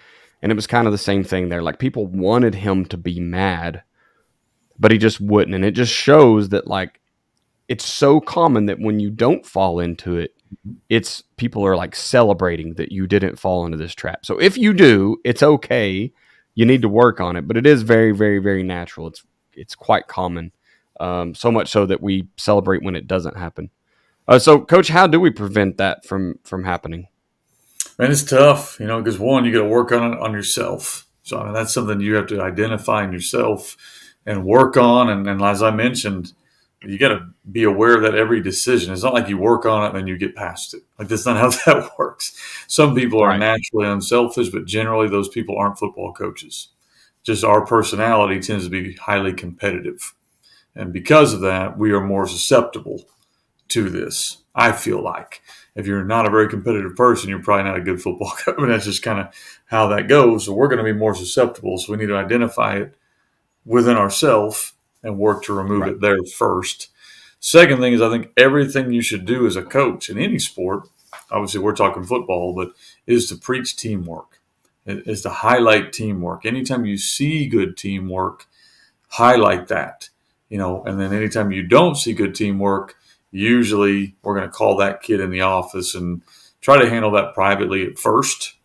And it was kind of the same thing there. Like, people wanted him to be mad, but he just wouldn't. And it just shows that, like, it's so common that when you don't fall into it, it's people are like celebrating that you didn't fall into this trap. So if you do, it's okay. You need to work on it, but it is very, very, very natural. It's quite common. So much so that we celebrate when it doesn't happen. So, Coach, how do we prevent that from happening? Man, it's tough, because one, you got to work on it on yourself. So, I mean, that's something you have to identify in yourself and work on. And as I mentioned, you got to be aware of that every decision. It's not like you work on it and then you get past it. Like, that's not how that works. Some people are Right. naturally unselfish, but generally those people aren't football coaches. Just our personality tends to be highly competitive. And because of that, we are more susceptible to this. I feel like if you're not a very competitive person, you're probably not a good football coach. I mean, that's just kind of how that goes. So we're going to be more susceptible. So we need to identify it within ourselves and work to remove Right. it there first. Second thing is, I think everything you should do as a coach in any sport, obviously we're talking football, but is to preach teamwork, is to highlight teamwork. Anytime you see good teamwork, highlight that, and then anytime you don't see good teamwork, usually we're going to call that kid in the office and try to handle that privately at first.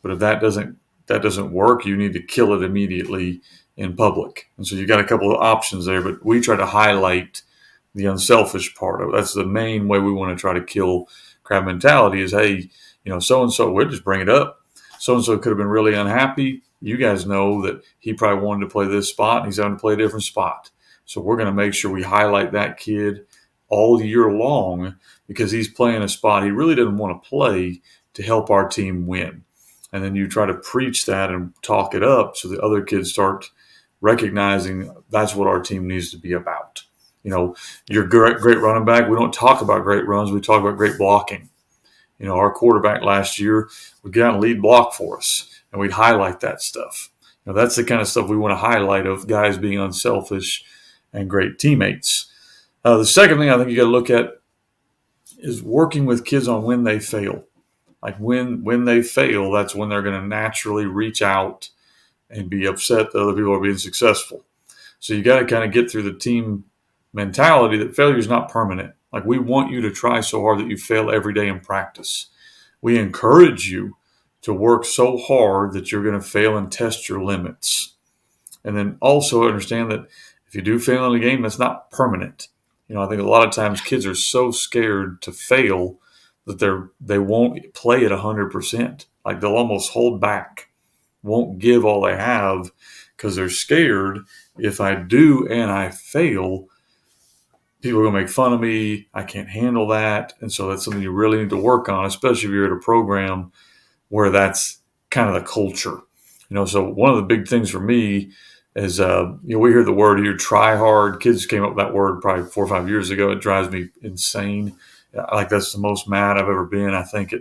But if that doesn't work, you need to kill it immediately in public. And so you got a couple of options there, but we try to highlight the unselfish part of it. That's the main way we want to try to kill crab mentality is, hey, so and so, we'll just bring it up. So and so could have been really unhappy. You guys know that he probably wanted to play this spot and he's having to play a different spot. So we're going to make sure we highlight that kid all year long because he's playing a spot he really didn't want to play to help our team win. And then you try to preach that and talk it up so the other kids start recognizing that's what our team needs to be about. You're great running back. We don't talk about great runs. We talk about great blocking. Our quarterback last year would get out and lead block for us, and we'd highlight that stuff. That's the kind of stuff we want to highlight of guys being unselfish and great teammates. The second thing I think you got to look at is working with kids on when they fail. Like when they fail, that's when they're going to naturally reach out and be upset that other people are being successful. So you got to kind of get through the team mentality that failure is not permanent. Like we want you to try so hard that you fail every day in practice. We encourage you to work so hard that you're going to fail and test your limits. And then also understand that if you do fail in a game, that's not permanent. I think a lot of times kids are so scared to fail that they won't play at 100%. Like they'll almost hold back, won't give all they have because they're scared. If I do and I fail, people are going to make fun of me. I can't handle that. And so that's something you really need to work on, especially if you're at a program where that's kind of the culture. So one of the big things for me is, we hear the word here, try hard. Kids came up with that word probably 4 or 5 years ago. It drives me insane. Like that's the most mad I've ever been. I think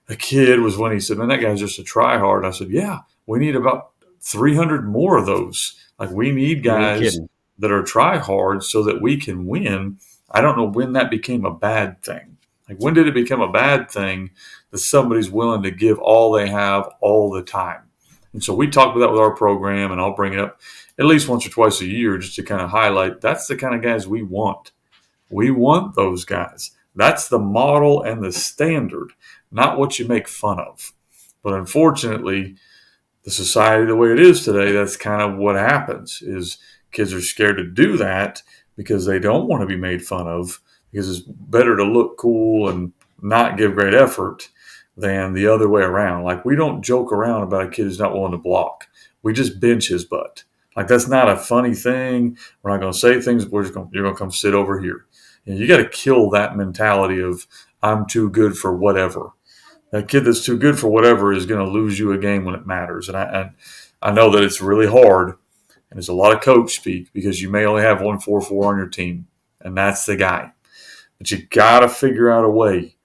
a kid was when he said, man, that guy's just a try hard. I said, yeah, we need about 300 more of those. Like we need guys that are try hard so that we can win. I don't know when that became a bad thing. Like when did it become a bad thing that somebody's willing to give all they have all the time? And so we talk about that with our program, and I'll bring it up at least once or twice a year just to kind of highlight that's the kind of guys we want. We want those guys. That's the model and the standard, not what you make fun of. But unfortunately, the society the way it is today, that's kind of what happens is kids are scared to do that because they don't want to be made fun of, because it's better to look cool and not give great effort than the other way around. Like we don't joke around about a kid who's not willing to block. We just bench his butt. Like that's not a funny thing. We're not going to say things. You're going to come sit over here. You got to kill that mentality of I'm too good for whatever. That kid that's too good for whatever is going to lose you a game when it matters. And I know that it's really hard, and it's a lot of coach speak because you may only have 1 4-4 on your team, and that's the guy. But you got to figure out a way.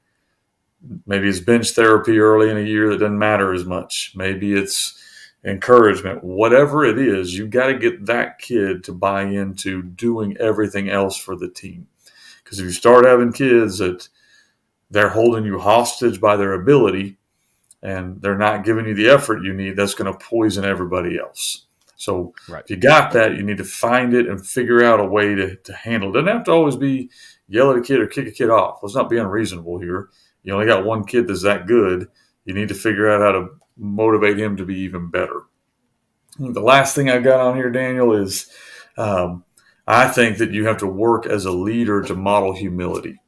Maybe it's bench therapy early in a year that doesn't matter as much. Maybe it's encouragement. Whatever it is, you got to get that kid to buy into doing everything else for the team. Because if you start having kids that they're holding you hostage by their ability and they're not giving you the effort you need, that's going to poison everybody else. So If you got that, you need to find it and figure out a way to handle it. It doesn't have to always be yell at a kid or kick a kid off. Let's not be unreasonable here. You only got one kid that's that good. You need to figure out how to motivate him to be even better. The last thing I've got on here, Daniel, is I think that you have to work as a leader to model humility.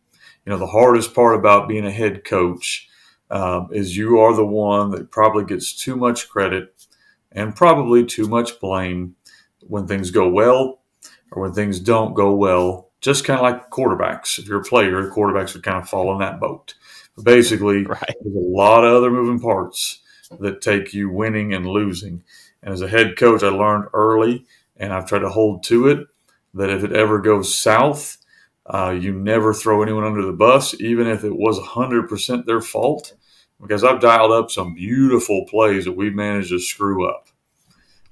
The hardest part about being a head coach is you are the one that probably gets too much credit and probably too much blame when things go well or when things don't go well. Just kind of like quarterbacks. If you're a player, quarterbacks would kind of fall in that boat. But basically, there's a lot of other moving parts that take you winning and losing. And as a head coach, I learned early, and I've tried to hold to it, that if it ever goes south, You never throw anyone under the bus, even if it was 100% their fault, because I've dialed up some beautiful plays that we managed to screw up.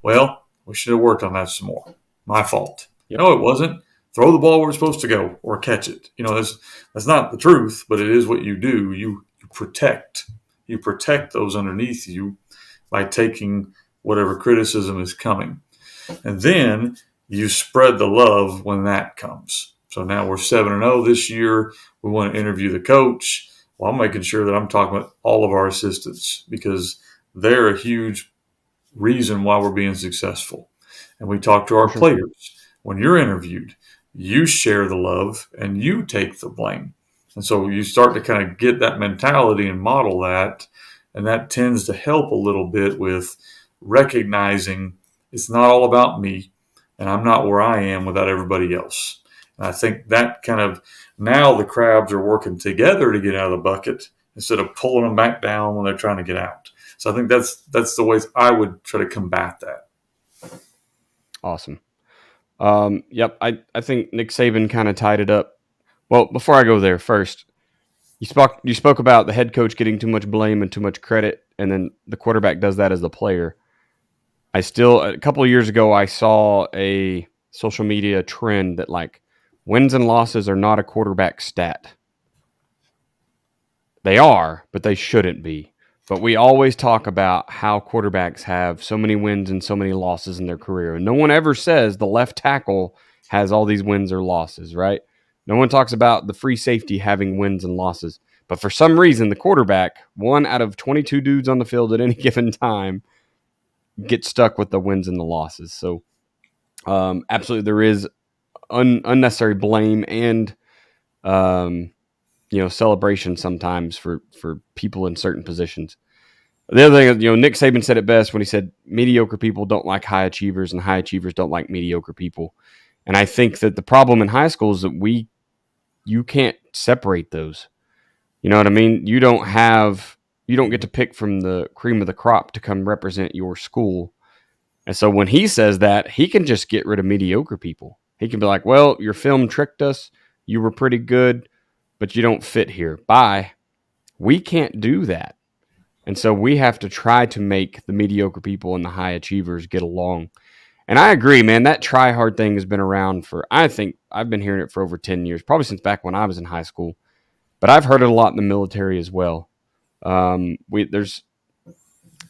Well, we should have worked on that some more. My fault. Yep. No, it wasn't. Throw the ball where it's supposed to go or catch it. That's not the truth, but it is what you do. You protect. You protect those underneath you by taking whatever criticism is coming. And then you spread the love when that comes. So now we're 7-0 this year. We want to interview the coach. Well, I'm making sure that I'm talking with all of our assistants because they're a huge reason why we're being successful. And we talk to For our sure. players. When you're interviewed, you share the love and you take the blame. And so you start to kind of get that mentality and model that. And that tends to help a little bit with recognizing it's not all about me and I'm not where I am without everybody else. And I think that kind of now the crabs are working together to get out of the bucket instead of pulling them back down when they're trying to get out. So I think that's the ways I would try to combat that. Awesome. Yep. I think Nick Saban kind of tied it up. Well, before I go there, first, you spoke about the head coach getting too much blame and too much credit, and then the quarterback does that as the player. A couple of years ago, I saw a social media trend that like wins and losses are not a quarterback stat. They are, but they shouldn't be. But we always talk about how quarterbacks have so many wins and so many losses in their career. And no one ever says the left tackle has all these wins or losses, right? No one talks about the free safety having wins and losses. But for some reason, the quarterback, one out of 22 dudes on the field at any given time, gets stuck with the wins and the losses. So, absolutely, there is unnecessary blame and um, celebration sometimes for people in certain positions. The other thing is, Nick Saban said it best when he said mediocre people don't like high achievers and high achievers don't like mediocre people. And I think that the problem in high school is that you can't separate those. You know what I mean? You don't get to pick from the cream of the crop to come represent your school. And so when he says that, he can just get rid of mediocre people. He can be like, "Well, your film tricked us. You were pretty good, but you don't fit here. Bye." We can't do that. And so we have to try to make the mediocre people and the high achievers get along. And I agree, man, that try hard thing has been around I think I've been hearing it for over 10 years, probably since back when I was in high school. But I've heard it a lot in the military as well. There's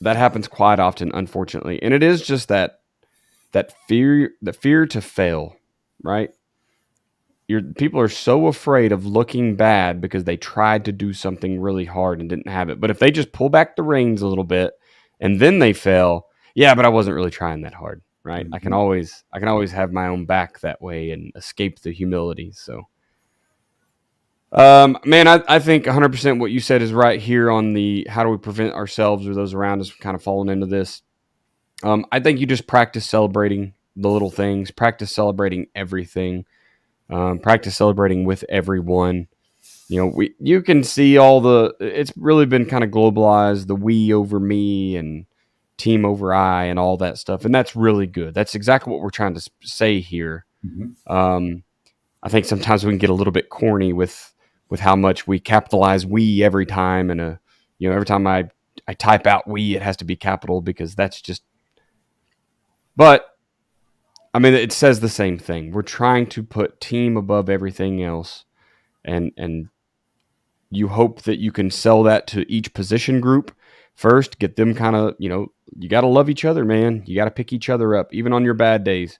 that happens quite often, unfortunately. And it is just that fear to fail, right? People are so afraid of looking bad because they tried to do something really hard and didn't have it. But if they just pull back the reins a little bit and then they fail, yeah, but I wasn't really trying that hard, right? Mm-hmm. I can always have my own back that way and escape the humility. So, man, I think 100% what you said is right here on the how do we prevent ourselves or those around us from kind of falling into this. I think you just practice celebrating the little things, practice celebrating everything. Practice celebrating with everyone. You can see it's really been kind of globalized, the we over me and team over I and all that stuff. And that's really good. That's exactly what we're trying to say here. Mm-hmm. I think sometimes we can get a little bit corny with how much we capitalize we every time. And, every time I type out we, it has to be capital because that's just, but I mean, it says the same thing. We're trying to put team above everything else. And you hope that you can sell that to each position group first, get them kind of, you got to love each other, man. You got to pick each other up, even on your bad days.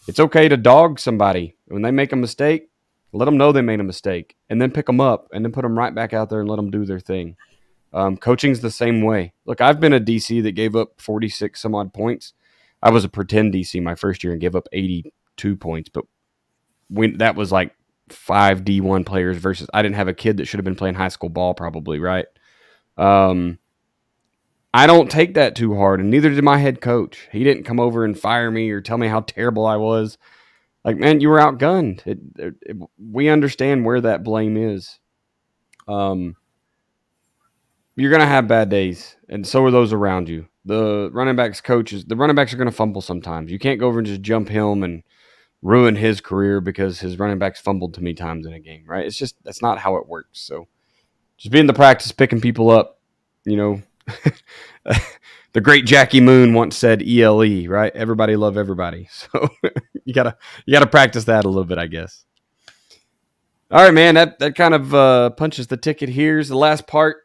It's okay to dog somebody when they make a mistake. Let them know they made a mistake and then pick them up and then put them right back out there and let them do their thing. Coaching's the same way. Look, I've been a DC that gave up 46 some odd points. I was a pretend DC my first year and gave up 82 points, but that was like 5 D1 players versus I didn't have a kid that should have been playing high school ball probably, right? Um, I don't take that too hard, and neither did my head coach. He didn't come over and fire me or tell me how terrible I was. Like, man, you were outgunned. We understand where that blame is. Um, you're going to have bad days, and so are those around you. The running backs are going to fumble sometimes. You can't go over and just jump him and ruin his career because his running backs fumbled too many times in a game, right? It's just that's not how it works. So just be in the practice picking people up, you know. The great Jackie Moon once said ELE, right? Everybody love everybody. So you gotta practice that a little bit, I guess. All right, man. That kind of punches the ticket. Here's the last part.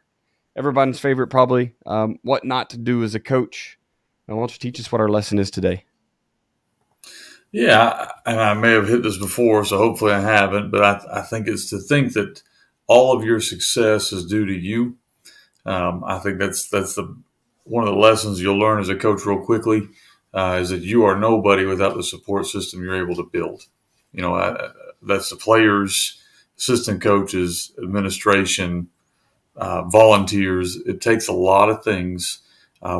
Everybody's favorite, probably. What not to do as a coach. Now, why don't you teach us what our lesson is today? Yeah, and I may have hit this before, so hopefully I haven't, but I think it's to think that all of your success is due to you. I think that's the one of the lessons you'll learn as a coach real quickly is that you are nobody without the support system you're able to build. That's the players, assistant coaches, administration, volunteers. It takes a lot of things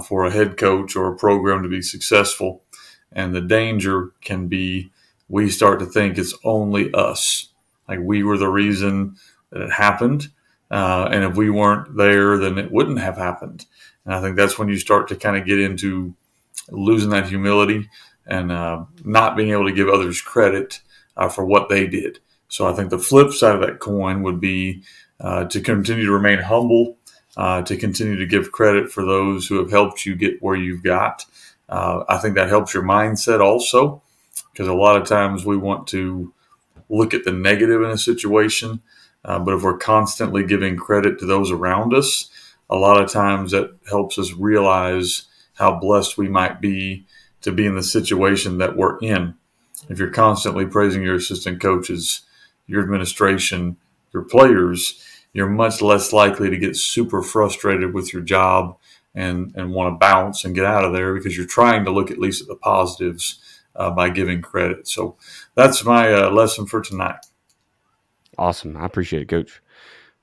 for a head coach or a program to be successful. And the danger can be we start to think it's only us. Like we were the reason that it happened. And if we weren't there, then it wouldn't have happened. And I think that's when you start to kind of get into losing that humility and not being able to give others credit for what they did. So I think the flip side of that coin would be to continue to remain humble, to continue to give credit for those who have helped you get where you've got. I think that helps your mindset also, because a lot of times we want to look at the negative in a situation, but if we're constantly giving credit to those around us, a lot of times that helps us realize how blessed we might be to be in the situation that we're in. If you're constantly praising your assistant coaches, your administration, your players, you're much less likely to get super frustrated with your job and want to bounce and get out of there because you're trying to look at least at the positives by giving credit. So that's my lesson for tonight. Awesome. I appreciate it, Coach.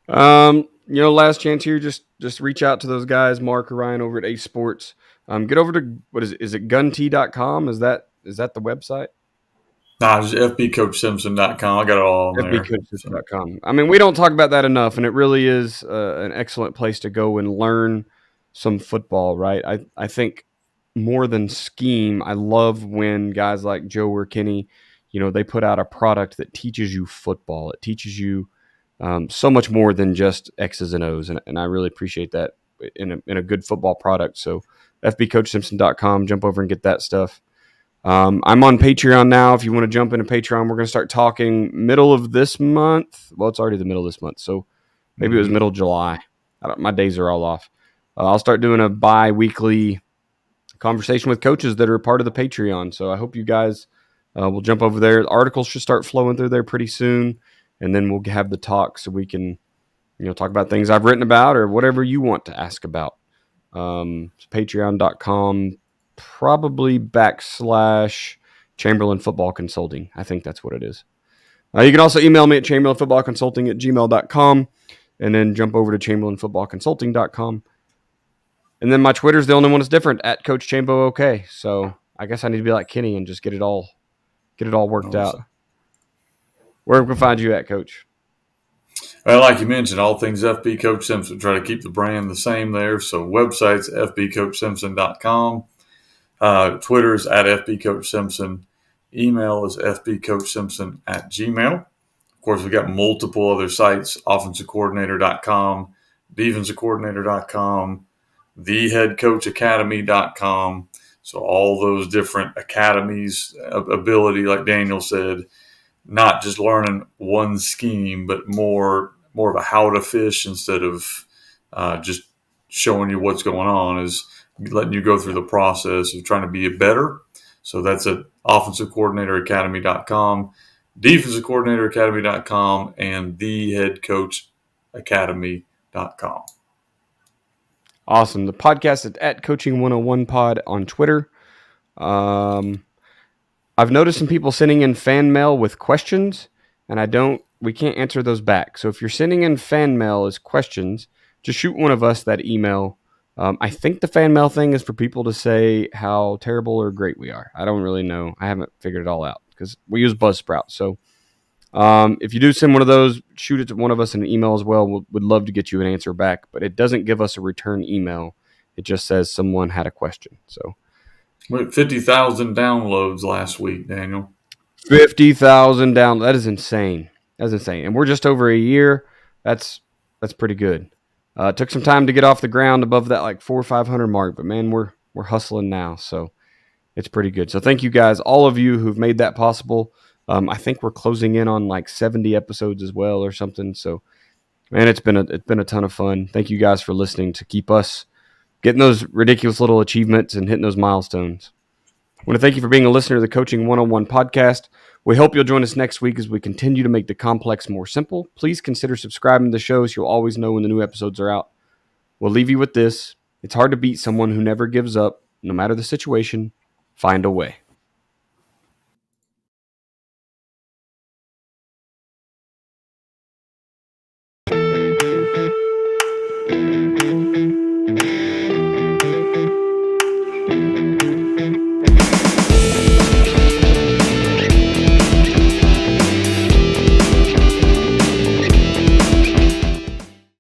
Last chance here, just reach out to those guys, Mark or Ryan over at Ace Sports. Get over to what is it gunT.com? Is that the website? Nah, just fbcoachsimpson.com. I got it all on there. So. FBCoachSystem.com. I mean, we don't talk about that enough, and it really is an excellent place to go and learn some football, right? I think more than scheme, I love when guys like Joe or Kenny, they put out a product that teaches you football. It teaches you so much more than just X's and O's, and I really appreciate that in a good football product. So FBCoachSimpson.com, jump over and get that stuff. I'm on Patreon now. If you want to jump into Patreon, we're going to start talking middle of this month. Well, it's already the middle of this month, so maybe it was middle of July. My days are all off. I'll start doing a bi-weekly conversation with coaches that are part of the Patreon. So I hope you guys will jump over there. The articles should start flowing through there pretty soon, and then we'll have the talk so we can, talk about things I've written about or whatever you want to ask about. Patreon.com. Probably / Chamberlain Football Consulting. I think that's what it is. You can also email me at chamberlainfootballconsulting@gmail.com and then jump over to chamberlainfootballconsulting.com. And then my Twitter's the only one that's different, at Coach Chambo OK. So I guess I need to be like Kenny and just get it all worked out. Where can we find you at, Coach? Well, like you mentioned, all things FB Coach Simpson. Try to keep the brand the same there. So website's fbcoachsimpson.com. Twitter's at FB Coach Simpson. Email is fbcoachsimpson@gmail. Of course, we've got multiple other sites, offensivecoordinator.com, defensivecoordinator.com, theheadcoachacademy.com. So all those different academies, ability, like Daniel said, not just learning one scheme, but more of a how to fish instead of just showing you what's going on, is letting you go through the process of trying to be better. So that's at offensivecoordinatoracademy.com, defensivecoordinatoracademy.com, and theheadcoachacademy.com. Awesome. The podcast is at Coaching101pod on Twitter. I've noticed some people sending in fan mail with questions, and we can't answer those back. So if you're sending in fan mail as questions, just shoot one of us that email. I think the fan mail thing is for people to say how terrible or great we are. I don't really know. I haven't figured it all out because we use Buzzsprout. So if you do send one of those, shoot it to one of us in an email as well. We'd love to get you an answer back, but it doesn't give us a return email. It just says someone had a question. So we had 50,000 downloads last week, Daniel. 50,000 down. That is insane. That's insane. And we're just over a year. That's pretty good. It took some time to get off the ground above that like 400 or 500 mark, but man, we're hustling now. So it's pretty good. So thank you guys, all of you who've made that possible. I think we're closing in on like 70 episodes as well or something. So man, it's been a ton of fun. Thank you guys for listening to keep us getting those ridiculous little achievements and hitting those milestones. I want to thank you for being a listener to the Coaching 101 podcast. We hope you'll join us next week as we continue to make the complex more simple. Please consider subscribing to the show so you'll always know when the new episodes are out. We'll leave you with this. It's hard to beat someone who never gives up, no matter the situation. Find a way.